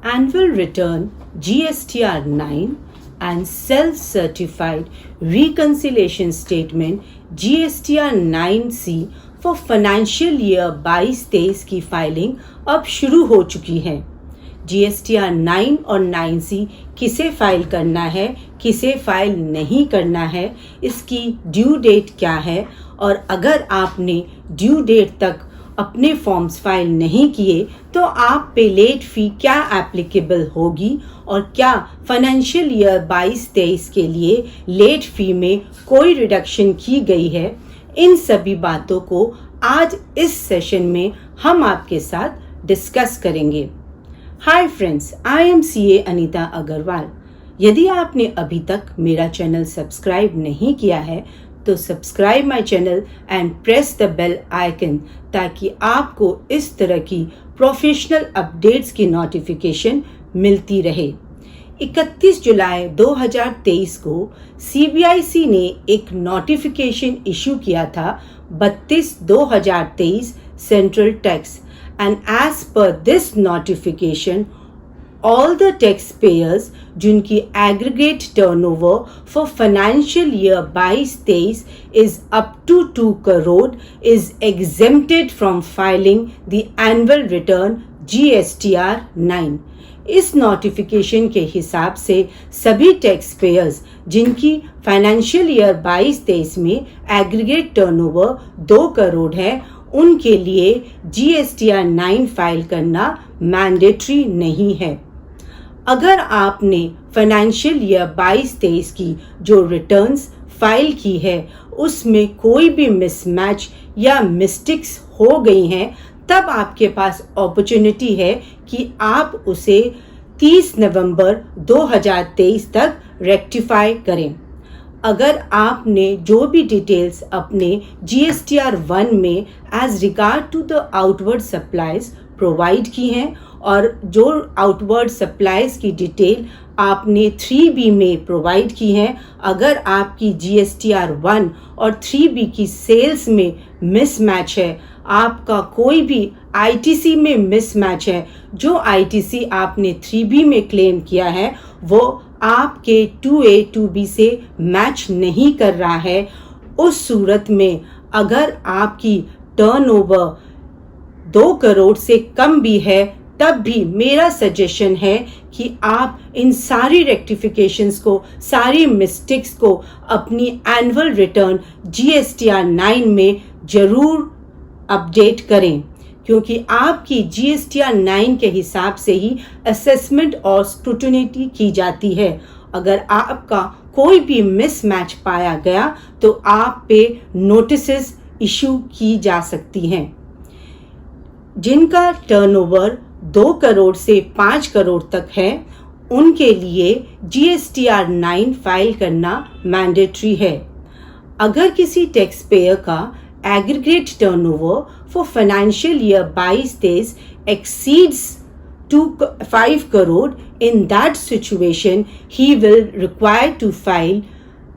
annual return GSTR 9 and self-certified reconciliation statement GSTR 9C for financial year 22-23 की filing अब शुरू हो चुकी है। GSTR 9 और 9C किसे फाइल करना है, किसे फाइल नहीं करना है, इसकी ड्यू डेट क्या है, और अगर आपने ड्यू डेट तक अपने फॉर्म्स फाइल नहीं किए तो आप पे लेट फ़ी क्या एप्लीकेबल होगी, और क्या फाइनेंशियल ईयर 22-23 के लिए लेट फ़ी में कोई रिडक्शन की गई है, इन सभी बातों को आज इस सेशन में हम आपके साथ डिस्कस करेंगे। Hi friends, I am CA Anita Agarwal. यदि आपने अभी तक मेरा चैनल सब्सक्राइब नहीं किया है तो subscribe my channel and press the bell icon, ताकि आपको इस तरह की प्रोफेशनल अपडेट्स की नोटिफिकेशन मिलती रहे। 31 जुलाई 2023 को CBIC ने एक नोटिफिकेशन इशू किया था 32/2023 central tax, and as per this notification all the taxpayers जिनकी aggregate turnover for financial year 22-23 is up to 2 crore is exempted from filing the annual return GSTR 9। इस notification के हिसाब से सभी टैक्स पेयर्स जिनकी financial year 22-23 में aggregate turnover 2 crore है, उनके लिए GSTR 9 फाइल करना मैंडेटरी नहीं है। अगर आपने फाइनेंशियल ईयर 22-23 की जो रिटर्न्स फाइल की है उसमें कोई भी मिसमैच या मिस्टेक्स हो गई हैं, तब आपके पास अपॉर्चुनिटी है कि आप उसे 30 नवंबर 2023 तक रेक्टिफाई करें। अगर आपने जो भी डिटेल्स अपने GSTR 1 में as regard to the outward supplies provide की हैं, और जो आउटवर्ड सप्लाईज की डिटेल आपने 3B में प्रोवाइड की हैं, अगर आपकी GSTR 1 और 3B की सेल्स में मिसमैच है, आपका कोई भी ITC में मिसमैच है, जो ITC आपने 3B में क्लेम किया है वो आपके 2A 2B से मैच नहीं कर रहा है, उस सूरत में अगर आपकी टर्नओवर 2 करोड़ से कम भी है, तब भी मेरा सजेशन है कि आप इन सारी रेक्टिफिकेशंस को, सारी मिस्टेक्स को अपनी एनुअल रिटर्न GSTR 9 में ज़रूर अपडेट करें, क्योंकि आपकी GSTR 9 के हिसाब से ही असेसमेंट और स्क्रूटिनी की जाती है। अगर आपका कोई भी मिसमैच पाया गया तो आप पे नोटिसेस इशू की जा सकती हैं। जिनका टर्नओवर 2 करोड़ से 5 करोड़ तक है, उनके लिए GSTR 9 फाइल करना मैंडेटरी है। अगर किसी टैक्स पेयर का aggregate turnover for financial year 22-23 exceeds to 5 crore, in that situation he will require to file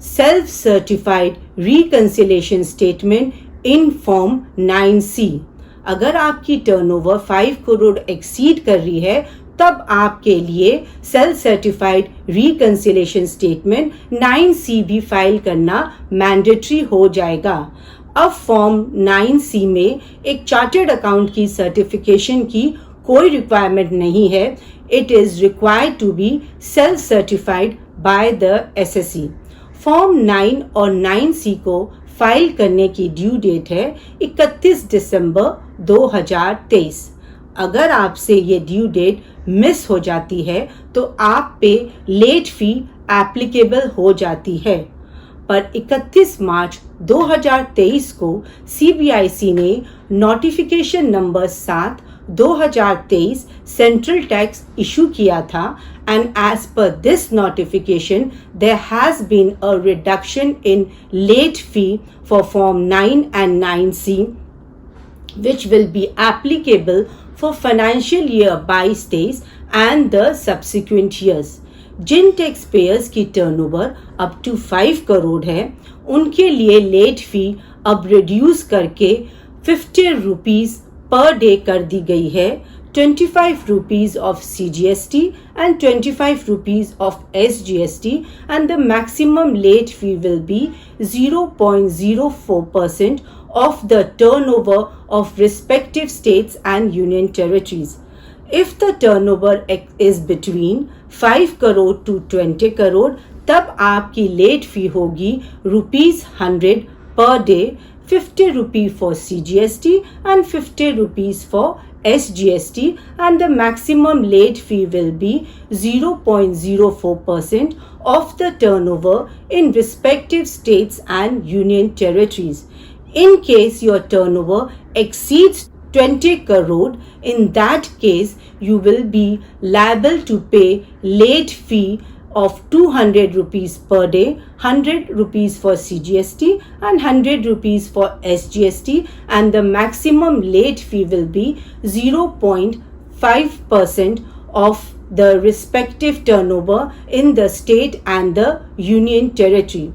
self-certified reconciliation statement in form 9C। अगर आपकी टर्नओवर 5 करोड़ एक्सीड कर रही है, तब आपके लिए self certified reconciliation statement 9C भी फाइल करना मैंडेटरी हो जाएगा। अब फॉर्म 9C में एक चार्टर्ड अकाउंट की सर्टिफिकेशन की कोई रिक्वायरमेंट नहीं है। It is required to be self certified by the SSE। Form 9 और 9C को फाइल करने की ड्यू डेट है 31 दिसंबर 2023। अगर आपसे ये ड्यू डेट मिस हो जाती है तो आप पे लेट फ़ी एप्लीकेबल हो जाती है, पर 31 मार्च 2023 को CBIC ने notification number 7/2023 central tax issue किया था, and as per this notification there has been a reduction in late fee for form 9 and 9C which will be applicable for financial year 22-23 and the subsequent years। जिन tax payers की turnover up to 5 crore है, उनके लिए late fee अब reduce करके 50 rupees per day कर दी गई है, 25 rupees of CGST and 25 rupees of SGST, and the maximum late fee will be 0.04% of the turnover of respective states and union territories. If the turnover is between 5 crore to 20 crore, तब आपकी late fee होगी ₹100 per day, 50 rupees for CGST and 50 rupees for SGST, and the maximum late fee will be 0.04% of the turnover in respective states and union territories. In case your turnover exceeds 20 crore, in that case you will be liable to pay late fee of 200 rupees per day, 100 rupees for CGST and 100 rupees for SGST, and the maximum late fee will be 0.5% of the respective turnover in the state and the union territory.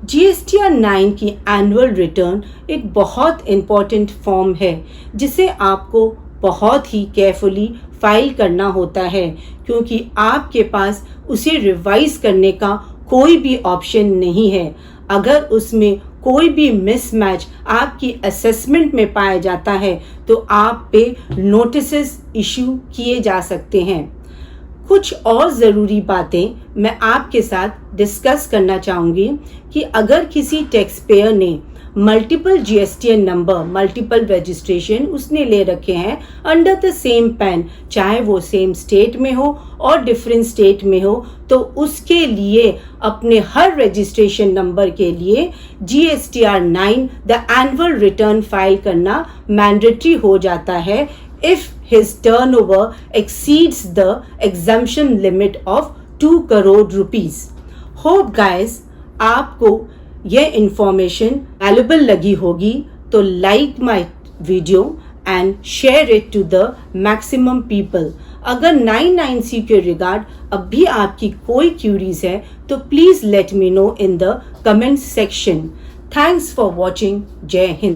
GSTR 9 की annual return एक बहुत important form है जिसे आपको बहुत ही carefully file करना होता है, क्योंकि आपके पास उसे रिवाइज करने का कोई भी ऑप्शन नहीं है। अगर उसमें कोई भी मिसमैच आपकी असेसमेंट में पाया जाता है तो आप पे नोटिसेस इशू किए जा सकते हैं। कुछ और ज़रूरी बातें मैं आपके साथ डिस्कस करना चाहूँगी कि अगर किसी टैक्स पेयर ने multiple GSTN number, multiple registration उसने ले रखे हैं अंडर द सेम पैन, चाहे वो सेम स्टेट में हो और डिफरेंट स्टेट में हो, तो उसके लिए अपने हर रजिस्ट्रेशन नंबर के लिए GSTR 9 the annual return file करना मैंडेटरी हो जाता है if his turnover exceeds the exemption limit of 2 crore rupees. Hope guys आपको यह इंफॉर्मेशन वैल्यूएबल लगी होगी, तो like my video and share it to the maximum people. अगर 99C के रिगार्ड अब भी आपकी कोई क्यूरीज है तो please let me know in the comment section. Thanks for watching. जय हिंद।